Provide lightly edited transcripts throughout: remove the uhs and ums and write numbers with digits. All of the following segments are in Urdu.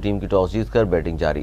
ٹیم کی ٹاس جیت کر بیٹنگ جاری۔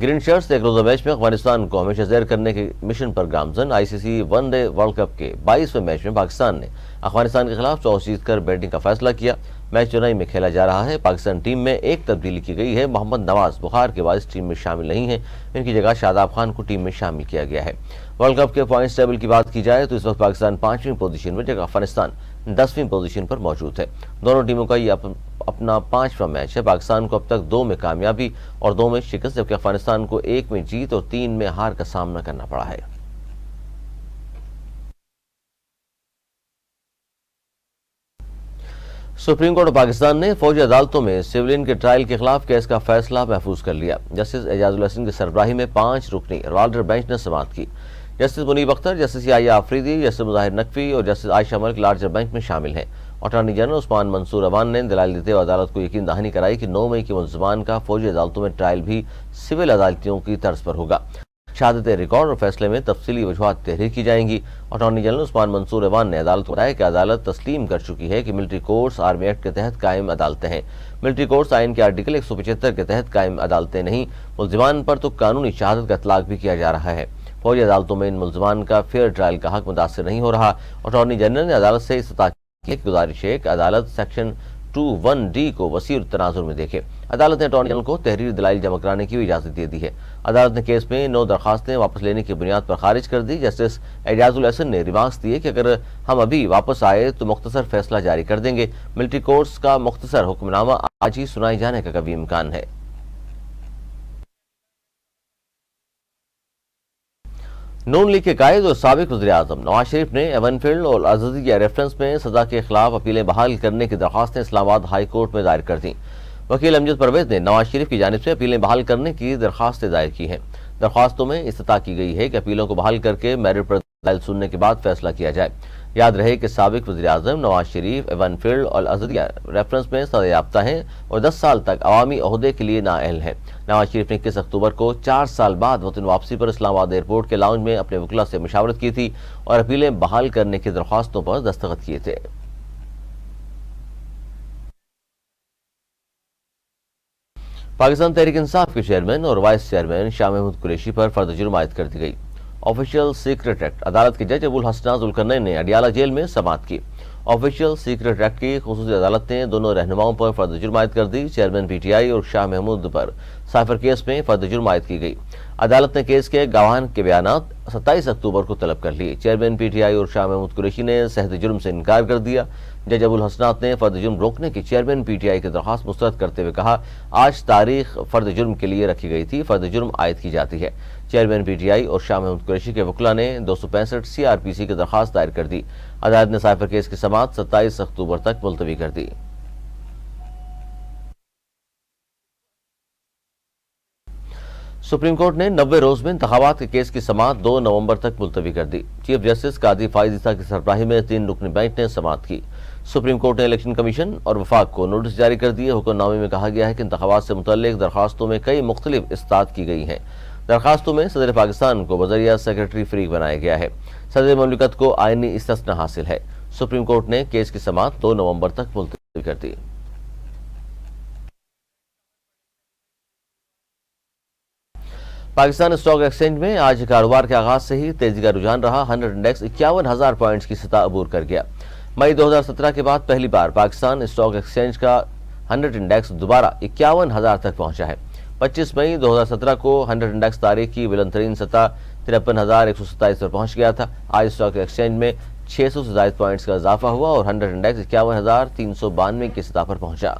گرین شرٹس ایک روزہ میچ میں افغانستان کو ہمیشہ زیر کرنے کے مشن پر گامزن۔ آئی سی سی ون ڈے ورلڈ کپ کے 22ویں میچ میں پاکستان نے افغانستان کے خلاف ٹاس جیت کر بیٹنگ کا فیصلہ کیا۔ میچ چنئی میں کھیلا جا رہا ہے۔ پاکستان ٹیم میں ایک تبدیلی کی گئی ہے۔ محمد نواز بخار کے باعث ٹیم میں شامل نہیں ہیں، ان کی جگہ شاداب خان کو ٹیم میں شامل کیا گیا ہے۔ ورلڈ کپ کے پوائنٹس ٹیبل کی بات کی جائے تو اس وقت پاکستان 5ویں پوزیشن میں جبکہ افغانستان 10ویں پوزیشن پر موجود ہے۔ دونوں ٹیموں کا یہ اپنا 5واں میچ ہے۔ پاکستان کو اب تک 2 میں کامیابی اور 2 میں شکست، جبکہ افغانستان کو 1 میں جیت اور 3 میں ہار کا سامنا کرنا پڑا ہے۔ سپریم کورٹ پاکستان نے فوجی عدالتوں میں سولین کے ٹرائل کے خلاف کیس کا فیصلہ محفوظ کر لیا۔ جسٹس اعجاز الحسن کی سربراہی میں 5 رکنی رالڈر بینچ نے سماعت کی۔ جسٹس منیب اختر، جسٹس یحییٰ آفریدی، جسٹس مظاہر نقوی اور جسٹس عائشہ ملک لارجر بینچ میں شامل ہیں۔ اٹارنی جنرل عثمان منصور اوان نے دلائل دیتے ہوئے عدالت کو یقین دہانی کرائی کہ 9 مئی کے ملزمان کا فوجی عدالتوں میں ٹرائل بھی سول عدالتوں کی طرز پر ہوگا۔ شہادت ریکارڈ اور فیصلے میں تفصیلی وجوہات تحریر کی جائیں گی۔ اٹارنی جنرل عثمان منصور اوان نے عدالت کو بتایا کہ عدالت تسلیم کر چکی ہے کہ ملٹری کورٹس آرمی ایکٹ کے تحت قائم عدالتیں ہیں۔ ملٹری کورٹس آئین کے آرٹیکل 175 کے تحت قائم عدالتیں نہیں، ملزمان پر تو قانونی شہادت کا اطلاق بھی کیا جا رہا ہے۔ فوجی عدالتوں میں ان ملزمان کا فیئر ٹرائل کا حق متاثر نہیں ہو رہا۔ اٹارنی جنرل نے عدالت سے استطاع کی گزارش ہے کہ عدالت سیکشن 21D کو وسیع التناظر میں دیکھے۔ عدالت نے اٹارنی جنرل کو تحریر دلائل جمع کرانے کی بھی اجازت دے دی ہے۔ عدالت نے کیس میں 9 درخواستیں واپس لینے کی بنیاد پر خارج کر دی۔ جسٹس اعجاز الحسن نے ریمارکس دیے کہ اگر ہم ابھی واپس آئے تو مختصر فیصلہ جاری کر دیں گے۔ ملٹری کورٹس کا مختصر حکم نامہ آج ہی سنائے جانے کا کبھی امکان ہے۔ نون لیگ کے قائد اور سابق وزیر اعظم نواز شریف نے ایون فیلڈ اور الازہریہ ریفرنس میں سزا کے خلاف اپیلیں بحال کرنے کی درخواستیں اسلام آباد ہائی کورٹ میں دائر کر دیں۔ وکیل امجد پرویز نے نواز شریف کی جانب سے اپیلیں بحال کرنے کی درخواستیں دائر کی ہیں۔ درخواستوں میں استطاع کی گئی ہے کہ اپیلوں کو بحال کر کے میرٹ پر دلائل سننے کے بعد فیصلہ کیا جائے۔ یاد رہے کہ سابق وزیر اعظم نواز شریف ایون فیلڈ اور الازہریہ ریفرنس میں سزا یافتہ ہیں اور 10 سال تک عوامی عہدے کے لیے نااہل ہیں۔ نواز شریف نے 21 اکتوبر کو 4 سال بعد وطن واپسی پر اسلام آباد ایئرپورٹ کے لاؤنج میں اپنے وکلاء سے مشاورت کی تھی اور اپیلیں بحال کرنے کی درخواستوں پر دستخط کیے تھے۔ پاکستان تحریک انصاف کے چیئرمین اور وائس چیئرمین شاہ محمود قریشی پر فرد جرم عائد کر دی گئی۔ آفیشیل سیکرٹ ایکٹ عدالت کے جج ابوالحسنات ذوالقرنین نے اڈیالہ جیل میں سماعت کی۔ آفیشیل سیکرٹ ایکٹ کی خصوصی عدالت نے دونوں رہنماؤں پر فرد جرم عائد کر دی۔ چیئرمین پی ٹی آئی اور شاہ محمود پر سائفر کیس میں فرد جرم عائد کی گئی۔ عدالت نے کیس کے گواہان کے بیانات 27 اکتوبر کو طلب کر لیے۔ چیئرمین پی ٹی آئی اور شاہ محمود قریشی نے صحت جرم سے انکار کر دیا۔ جج ابوالحسنات نے فرد جرم روکنے کی چیئرمین پی ٹی آئی کی درخواست مسترد کرتے ہوئے کہا، آج تاریخ فرد جرم کے لیے رکھی گئی تھی، فرد جرم عائد کی جاتی ہے۔ چیئرمین پی ٹی آئی اور شاہ محمود قریشی کے وکلاء نے 265 سی آر پی سی کی درخواست دائر کر دی۔ عدالت نے سائفر کیس کی سماعت 27 اکتوبر تک ملتوی کر دی۔ سپریم کورٹ نے 90 روز میں انتخابات کے کیس کی سماعت 2 نومبر تک ملتوی کر دی۔ چیف جسٹس قاضی فائز عیسیٰ کی سربراہی میں 3 رکنی بینچ نے سماعت کی۔ سپریم کورٹ نے الیکشن کمیشن اور وفاق کو نوٹس جاری کر دیے۔ حکم نامے میں کہا گیا ہے کہ انتخابات سے متعلق درخواستوں میں کئی مختلف اصلاحات کی گئی ہیں۔ درخواستوں میں صدر پاکستان کو بذریعہ سیکرٹری فریق بنایا گیا ہے۔ صدر مملکت کو آئینی استثناء حاصل ہے۔ سپریم کورٹ نے کیس کی سماعت 2 نومبر تک ملتوی کر دی۔ پاکستان اسٹاک ایکسچینج میں آج کاروبار کے آغاز سے ہی تیزی کا رجحان رہا۔ 100 انڈیکس 51,000 پوائنٹس کی سطح عبور کر گیا۔ مئی 2017 کے بعد پہلی بار پاکستان اسٹاک ایکسچینج کا 100 انڈیکس دوبارہ 51,000 تک پہنچا ہے۔ 25 مئی 2017 کو 100 انڈیکس تاریخ کی بلند ترین سطح 53,127 پر پہنچ گیا تھا۔ آج اسٹاک ایکسچینج میں 600 سے زائد پوائنٹس کا اضافہ ہوا اور 100 انڈیکس 51,392 کی سطح پر پہنچا۔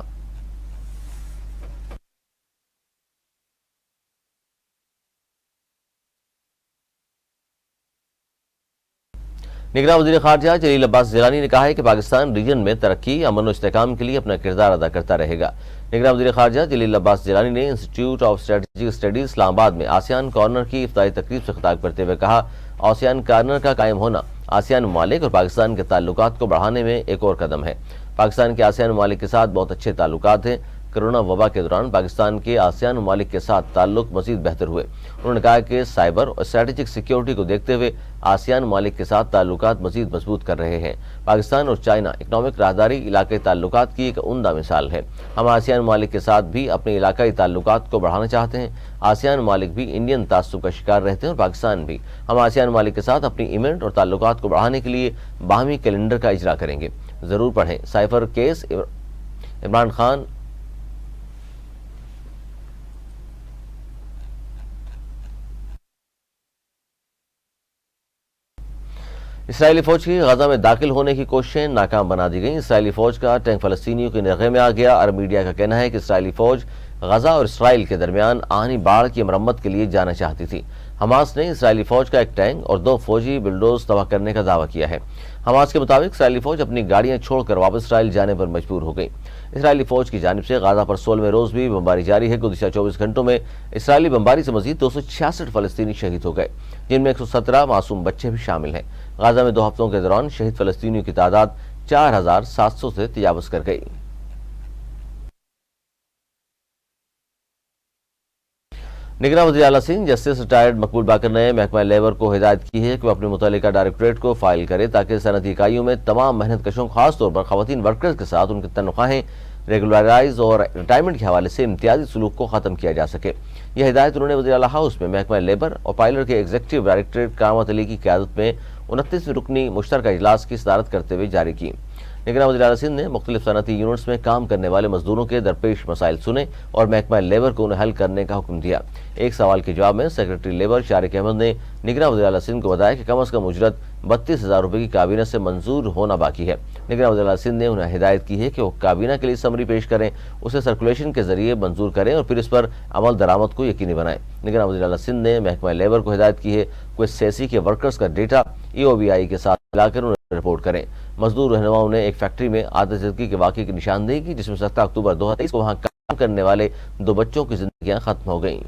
نگراں وزیر خارجہ جلیل عباس جیلانی نے کہا ہے کہ پاکستان ریجن میں ترقی، امن و استحکام کے لیے اپنا کردار ادا کرتا رہے گا۔ نگراں وزیر خارجہ جلیل عباس جیلانی نے انسٹیٹیوٹ آف اسٹریٹجک اسٹڈیز اسلام آباد میں آسیان کارنر کی افتتاحی تقریب سے خطاب کرتے ہوئے کہا، آسیان کارنر کا قائم ہونا آسیان ممالک اور پاکستان کے تعلقات کو بڑھانے میں ایک اور قدم ہے۔ پاکستان کے آسیان ممالک کے ساتھ بہت اچھے تعلقات ہیں۔ کرونا وبا کے دوران پاکستان کے آسیان ممالک کے ساتھ تعلق مزید بہتر ہوئے۔ انہوں نے کہا کہ سائبر اور اسٹریٹجک سیکیورٹی کو دیکھتے ہوئے آسیان ممالک کے ساتھ تعلقات مزید مضبوط کر رہے ہیں۔ پاکستان اور چائنا اکنامک راہداری علاقائی تعلقات کی ایک عمدہ مثال ہے۔ ہم آسیان ممالک کے ساتھ بھی اپنے علاقائی تعلقات کو بڑھانا چاہتے ہیں۔ آسیان ممالک بھی انڈین تعصب کا شکار رہتے ہیں اور پاکستان بھی۔ ہم آسیان ممالک کے ساتھ اپنی ایونٹ اور تعلقات کو بڑھانے کے لیے باہمی کیلنڈر کا اجرا کریں گے۔ ضرور پڑھیں سائفر کیس عمران خان اسرائیلی فوج کی غزہ میں داخل ہونے کی کوششیں ناکام بنا دی گئیں۔ اسرائیلی فوج کا ٹینک فلسطینیوں کے نرغے میں آ گیا۔ عرب میڈیا کا کہنا ہے کہ اسرائیلی فوج غزہ اور اسرائیل کے درمیان آہنی باڑ کی مرمت کے لیے جانا چاہتی تھی۔ حماس نے اسرائیلی فوج کا ایک ٹینک اور 2 فوجی بلڈوز تباہ کرنے کا دعویٰ کیا ہے۔ حماس کے مطابق اسرائیلی فوج اپنی گاڑیاں چھوڑ کر واپس اسرائیل جانے پر مجبور ہو گئی۔ اسرائیلی فوج کی جانب سے غزہ پر 16ویں روز بھی بمباری جاری ہے۔ گزشتہ 24 گھنٹوں میں اسرائیلی بمباری سے مزید 266 فلسطینی شہید ہو گئے، جن میں 117 معصوم بچے بھی شامل ہیں۔ غزہ میں 2 ہفتوں کے دوران شہید فلسطینیوں کی تعداد 4700 سے تجاوز کر گئی۔ نگراں وزیر اعلیٰ سندھ جسٹس ریٹائرڈ مقبول باقر نے محکمہ لیبر کو ہدایت کی ہے کہ وہ اپنے متعلقہ ڈائریکٹوریٹ کو فائل کرے تاکہ صنعتی اکائیوں میں تمام محنت کشوں خاص طور پر خواتین ورکرز کے ساتھ ان کی تنخواہیں ریگولرائز اور ریٹائرمنٹ کے حوالے سے امتیازی سلوک کو ختم کیا جا سکے۔ یہ ہدایت انہوں نے وزیر اعلیٰ ہاؤس میں محکمہ لیبر اور پائلر کے ایگزیکٹو ڈائریکٹریٹ کرامت علی کی قیادت میں 29ویں رکنی مشترکہ اجلاس کی صدارت کرتے ہوئے جاری کی۔ نگراں وزیر اعلیٰ سندھ نے مختلف صنعتی یونٹس میں کام کرنے والے مزدوروں کے درپیش مسائل سنے اور محکمہ لیبر کو انہیں حل کرنے کا حکم دیا۔ ایک سوال کے جواب میں سیکرٹری لیبر شارق احمد نے نگراں وزیر اعلیٰ سندھ کو بتایا کہ کم از کم اجرت 32,000 روپے کی کابینہ سے منظور ہونا باقی ہے۔ نگراں وزیر اعلیٰ سندھ نے انہیں ہدایت کی ہے کہ وہ کابینہ کے لیے سمری پیش کریں، اسے سرکولیشن کے ذریعے منظور کریں اور پھر اس پر عمل درآمد کو یقینی بنائیں۔ نگراں وزیر اعلیٰ سندھ نے محکمہ لیبر کو ہدایت کی ہے کہ سیسی کے ورکرز کا ڈیٹا EOBI کے ساتھ ملا کر انہیں رپورٹ کریں۔ مزدور رہنماؤں نے ایک فیکٹری میں عادت زدگی کے واقعے کی نشاندہی کی جس میں 17 اکتوبر 2023 کو وہاں کام کرنے والے 2 بچوں کی زندگیاں ختم ہو گئیں۔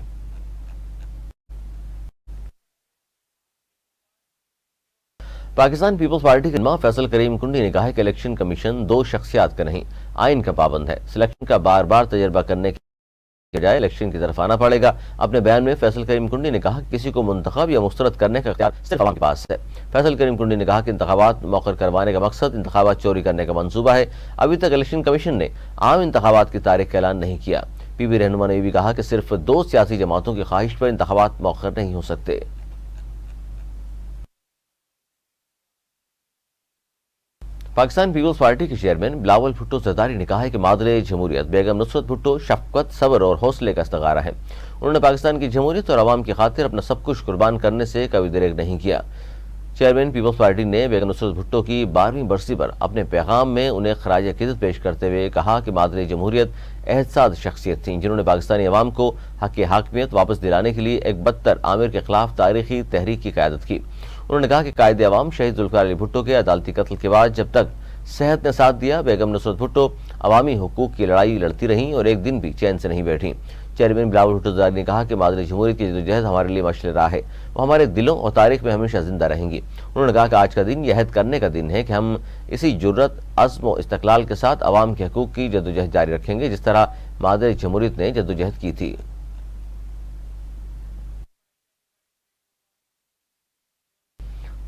پاکستان پیپلز پارٹی کے رہنما فیصل کریم کنڈی نے کہا ہے کہ الیکشن کمیشن 2 شخصیات کا نہیں، آئین کا پابند ہے۔ سلیکشن کا بار بار تجربہ کرنے کے بجائے الیکشن کی طرف آنا پڑے گا۔ اپنے بیان میں فیصل کریم کنڈی نے کہا کہ کسی کو منتخب یا مسترد کرنے کا اختیار صرف عوام کے پاس ہے۔ فیصل کریم کنڈی نے کہا کہ انتخابات مؤخر کروانے کا مقصد انتخابات چوری کرنے کا منصوبہ ہے۔ ابھی تک الیکشن کمیشن نے عام انتخابات کی تاریخ کا اعلان نہیں کیا۔ PB رہنما نے یہ بھی کہا کہ صرف 2 سیاسی جماعتوں کی خواہش پر انتخابات مؤخر نہیں ہو سکتے۔ پاکستان پیپلز پارٹی کے چیئرمین بلاول بھٹو زرداری نے کہا ہے کہ مادر جمہوریت بیگم نصرت بھٹو شفقت، صبر اور حوصلے کا استعارہ ہے۔ انہوں نے پاکستان کی جمہوریت اور عوام کی خاطر اپنا سب کچھ قربان کرنے سے کبھی دریغ نہیں کیا۔ چیئرمین پیپلز پارٹی نے بیگم نصرت بھٹو کی 12ویں برسی پر اپنے پیغام میں انہیں خراج عقیدت پیش کرتے ہوئے کہا کہ مادر جمہوریت احتساب شخصیت تھیں جنہوں نے پاکستانی عوام کو حق حاکمیت واپس دلانے کے لیے ایک بدتر عامر کے خلاف تاریخی تحریک کی قیادت کی۔ انہوں نے کہا کہ قائد عوام شہید ذوالفقار علی بھٹو کے عدالتی قتل کے بعد جب تک صحت نے ساتھ دیا، بیگم نصرت بھٹو عوامی حقوق کی لڑائی لڑتی رہیں اور ایک دن بھی چین سے نہیں بیٹھیں۔ چیئرمین بلاول بھٹو زرداری نے کہا کہ مادر جمہوریت کی جدوجہد ہمارے لیے مشعل راہ ہے، وہ ہمارے دلوں اور تاریخ میں ہمیشہ زندہ رہیں گی۔ انہوں نے کہا کہ آج کا دن یہ عہد کرنے کا دن ہے کہ ہم اسی جرت، عزم و استقلال کے ساتھ عوام کے حقوق کی جدوجہد جاری رکھیں گے جس طرح مادر جمہوریت نے جدوجہد کی تھی۔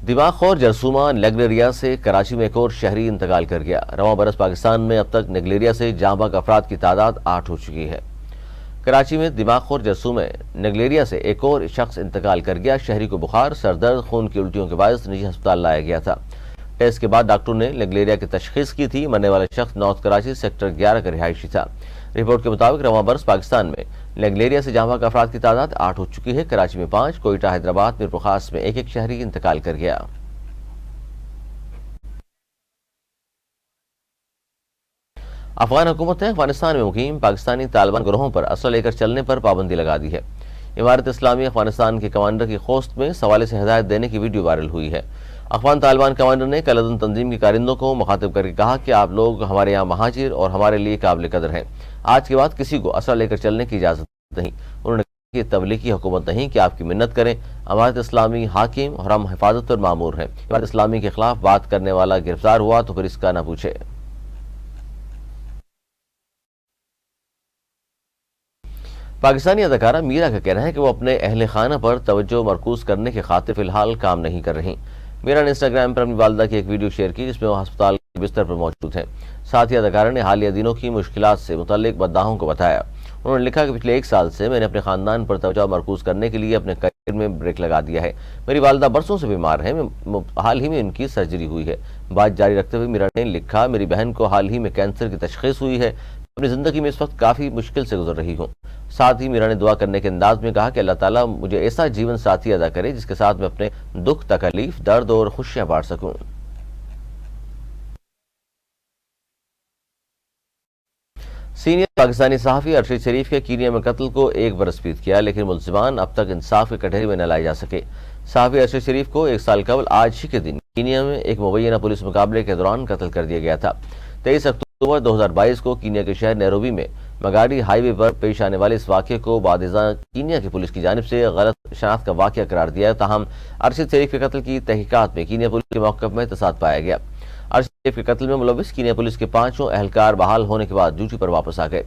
دماغ خور جرثومہ نیگلیریا سے کراچی میں ایک اور شہری انتقال کر گیا۔ رواں برس پاکستان میں اب تک نیگلیریا سے جاں بحق افراد کی تعداد 8 ہو چکی ہے۔ کراچی میں دماغ خور جرثومہ نیگلیریا سے ایک اور شخص انتقال کر گیا۔ شہری کو بخار، سر درد، خون کی الٹیوں کے باعث نجی ہسپتال لایا گیا تھا۔ ٹیسٹ کے بعد ڈاکٹروں نے نیگلیریا کی تشخیص کی تھی۔ مرنے والا شخص نارتھ کراچی سیکٹر 11 کا رہائشی تھا۔ رپورٹ کے مطابق رواں برس پاکستان میں نیگلیریا سے جاں بحق افراد کی تعداد 8 ہو چکی ہے۔ کراچی میں 5، کوئٹہ، حیدرآباد، میرپور خاص میں ایک شہری انتقال کر گیا۔ افغان حکومت نے افغانستان میں مقیم پاکستانی طالبان گروہوں پر اسلحہ لے کر چلنے پر پابندی لگا دی ہے۔ امارت اسلامی افغانستان کے کمانڈر کی خوست میں سوالے سے ہدایت دینے کی ویڈیو وائرل ہوئی ہے۔ افغان طالبان کمانڈر نے کل عدن تنظیم کی کارندوں کو مخاطب کر کے کہا کہ آپ لوگ ہمارے یہاں مہاجر اور ہمارے لیے قابل قدر ہیں۔ آج کے بعد کسی کو اسلحہ لے کر چلنے کی اجازت نہیں۔ انہوں نے کہا کہ یہ تبلیغی حکومت نہیں کہ آپ کی منت کریں۔ امارت اسلامی حاکم اور ہم حفاظت پر مامور ہیں۔ امارت اسلامی کے خلاف بات کرنے والا گرفتار ہوا تو پھر اس کا نہ پوچھے۔ پاکستانی اداکارہ میرا کا کہنا ہے کہ وہ اپنے اہل خانہ پر توجہ مرکوز کرنے کی خاطر فی الحال کام نہیں کر رہی۔ میرا نے انسٹاگرام پر اپنی والدہ کی ایک ویڈیو شیئر کی جس میں وہ ہسپتال کے بستر پر موجود ہیں۔ ساتھ ہی اداکارہ نے حالیہ دنوں کی مشکلات سے متعلق بداحوں کو بتایا۔ انہوں نے لکھا کہ پچھلے 1 سال سے میں نے اپنے خاندان پر توجہ مرکوز کرنے کے لیے اپنے کیریئر میں بریک لگا دیا ہے۔ میری والدہ برسوں سے بیمار ہیں، حال ہی میں ان کی سرجری ہوئی ہے۔ بات جاری رکھتے ہوئے میرا نے لکھا، میری بہن کو حال ہی میں کینسر کی تشخیص ہوئی ہے۔ اپنی زندگی میں اس وقت کافی مشکل سے گزر رہی ہوں۔ ساتھ ہی میرا نے دعا کرنے کے انداز میں کہا کہ اللہ تعالیٰ مجھے ایسا جیون ساتھی عطا کرے جس کے ساتھ میں اپنے دکھ، تکلیف، درد اور خوشیاں بانٹ سکوں۔ سینئر پاکستانی صحافی ارشد شریف کے کینیا میں قتل کو 1 برس بیت کیا، لیکن ملزمان اب تک انصاف کے کٹہرے میں نہ لائے جا سکے۔ صحافی ارشد شریف کو 1 سال قبل آج ہی کے دن کینیا میں ایک مبینہ پولیس مقابلے کے دوران قتل کر دیا گیا تھا۔ 23 اکتوبر 2022 کو کینیا کے شہر نیروبی میں مگاڈی ہائی وے پر پیش آنے والے اس واقعے کو بعد ازاں کینیا کی پولیس کی جانب سے غلط شناخت کا واقعہ قرار دیا، تاہم ارشد شریف کے قتل کی تحقیقات میں کینیا پولیس کے موقف میں تصادم پایا گیا۔ ارشد شریف کے قتل میں ملوث کینیا پولیس کے 5 اہلکار بحال ہونے کے بعد ڈیوٹی پر واپس آ گئے۔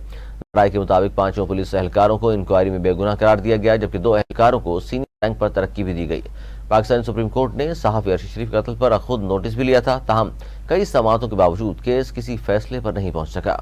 رائے کے مطابق 5 پولیس اہلکاروں کو انکوائری میں بے گناہ قرار دیا گیا، جبکہ 2 اہلکاروں کو سینئر رینک پر ترقی بھی دی گئی۔ پاکستانی سپریم کورٹ نے صحافی ارشد شریف کے قتل پر خود نوٹس بھی لیا تھا، تاہم کئی سماعتوں کے باوجود کیس کسی فیصلے پر نہیں پہنچ سکا۔